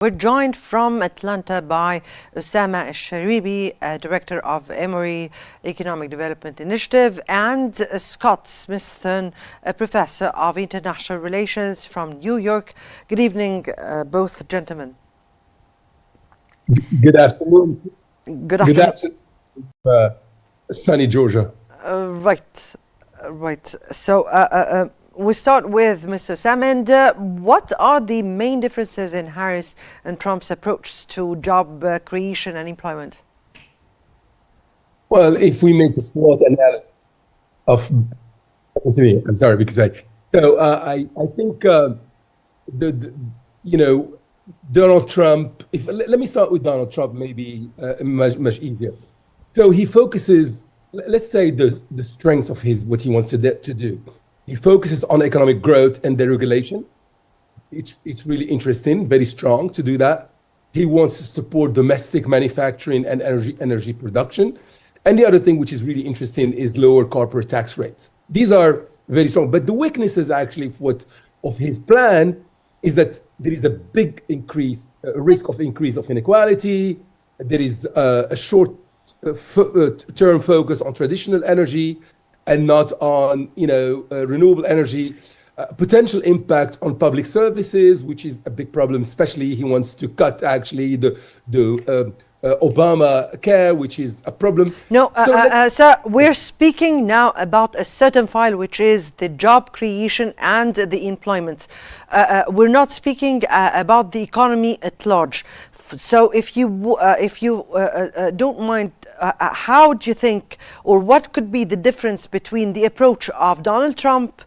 We're joined from Atlanta by Osama Al-Sharibi, Director of Emory Economic Development Initiative, and Scott Smithson, a Professor of International Relations from New York. Good evening, both gentlemen. Good afternoon. Good afternoon. Sunny Georgia. Right. So we start with Mr. Salmond. What are the main differences in Harris and Trump's approach to job creation and employment? Well, if we make a SWOT analysis of, I'm sorry because I think Donald Trump. Let me start with Donald Trump, maybe much easier. So he focuses, let's say, the strengths of what he wants to do. He focuses on economic growth and deregulation. It's really interesting, very strong to do that. He wants to support domestic manufacturing and energy production. And the other thing which is really interesting is lower corporate tax rates. These are very strong. But the weaknesses actually of his plan is that there is a big risk of increase of inequality. There is a short-term focus on traditional energy and not on renewable energy. Potential impact on public services, which is a big problem. Especially, he wants to cut actually the Obamacare, which is a problem. No, sir, we're speaking now about a certain file, which is the job creation and the employment. We're not speaking about the economy at large. So if you don't mind, how do you think, or what could be the difference between the approach of Donald Trump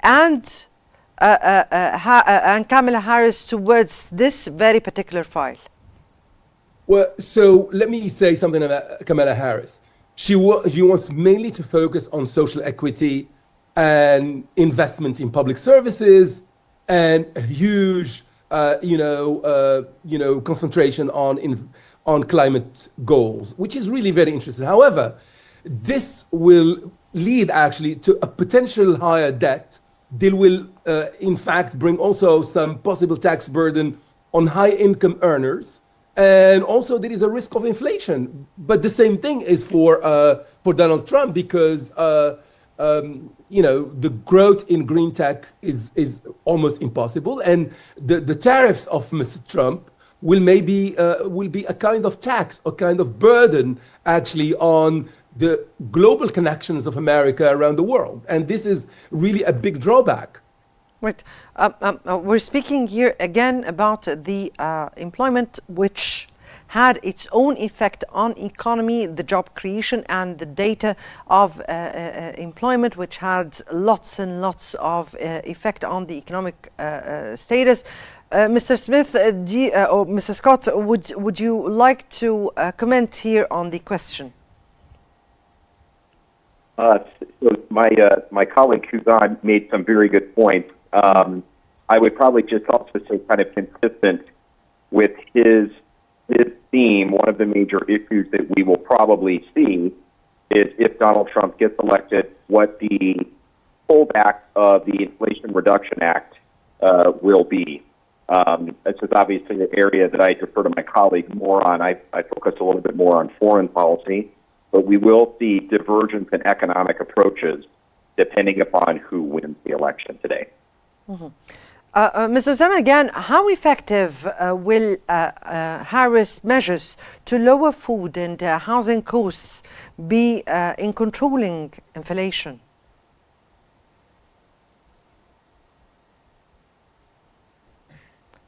and Kamala Harris towards this very particular file? Well, so let me say something about Kamala Harris. She wants mainly to focus on social equity and investment in public services and a huge concentration on climate goals, which is really very interesting. However, this will lead actually to a potential higher debt. They will, in fact, bring also some possible tax burden on high-income earners, and also there is a risk of inflation. But the same thing is for Donald Trump because the growth in green tech is almost impossible, and the tariffs of Mr. Trump will be a kind of tax, a kind of burden actually on the global connections of America around the world, and this is really a big drawback. Right. We're speaking here again about the employment, which had its own effect on economy, the job creation, and the data of employment, which had lots and lots of effect on the economic status. Mr. Smith, or Mr. Scott, would you like to comment here on the question? So my colleague Qnews made some very good points. I would probably just also say, kind of consistent with his theme, one of the major issues that we will probably see is if Donald Trump gets elected, what the pullback of the Inflation Reduction Act will be. This is obviously an area that I defer to my colleague more on. I focus a little bit more on foreign policy, but we will see divergence in economic approaches depending upon who wins the election today. Mm-hmm. Mr. Osama, again, how effective will Harris' measures to lower food and housing costs be in controlling inflation?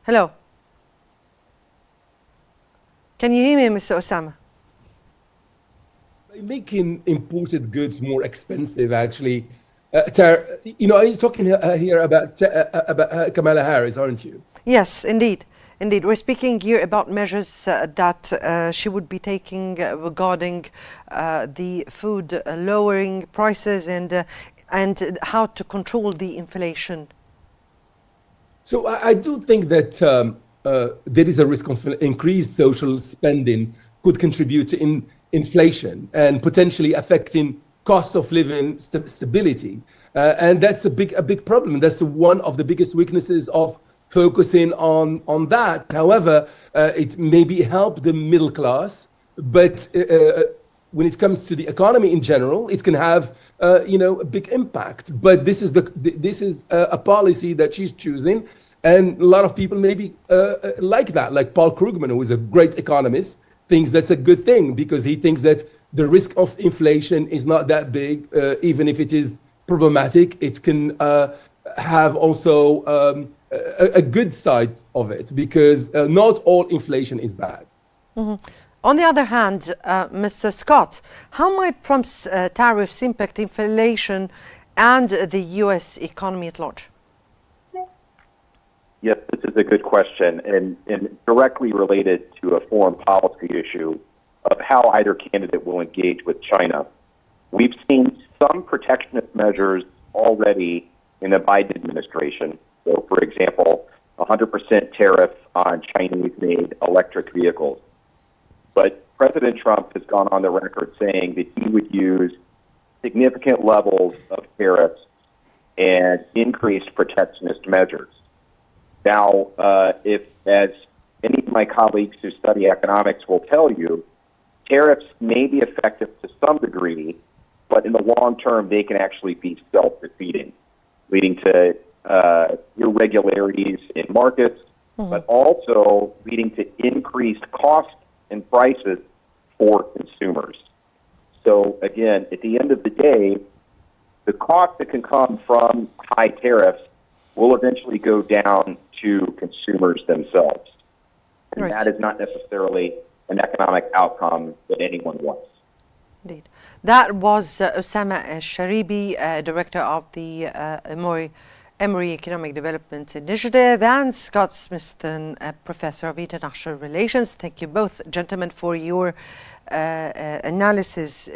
Hello? Can you hear me, Mr. Osama? By making imported goods more expensive, actually. Are you talking here about Kamala Harris, aren't you? Yes, indeed. We're speaking here about measures that she would be taking regarding the food, lowering prices and how to control the inflation. So I do think that there is a risk of increased social spending could contribute to inflation and potentially affecting cost of living stability. And that's a big problem. That's one of the biggest weaknesses of focusing on that. However, it maybe help the middle class, but when it comes to the economy in general, it can have a big impact. But this is a policy that she's choosing, and a lot of people maybe like that. Like Paul Krugman, who is a great economist, thinks that's a good thing because he thinks that the risk of inflation is not that big, even if it is problematic. It can have also a good side of it because not all inflation is bad. Mm-hmm. On the other hand, Mr. Scott, how might Trump's tariffs impact inflation and the U.S. economy at large? Yes, this is a good question, and directly related to a foreign policy issue of how either candidate will engage with China. We've seen some protectionist measures already in the Biden administration. So, for example, 100% tariff on Chinese-made electric vehicles. But President Trump has gone on the record saying that he would use significant levels of tariffs and increased protectionist measures. Now, if, as any of my colleagues who study economics will tell you, tariffs may be effective to some degree, but in the long term, they can actually be self-defeating, leading to irregularities in markets, but also leading to increased costs and prices for consumers. So again, at the end of the day, the cost that can come from high tariffs will eventually go down to consumers themselves. And that is not necessarily an economic outcome that anyone wants. Indeed. That was Osama Sharibi, director of the Emory Economic Development Initiative, and Scott Smithson, professor of international relations. Thank you both, gentlemen, for your analysis